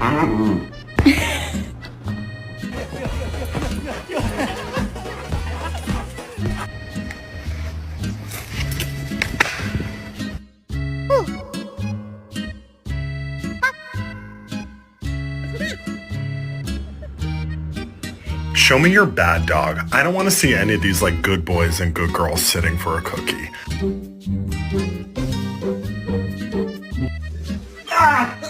Show me your bad dog. I don't want to see any of these like good boys and good girls sitting for a cookie. Ah!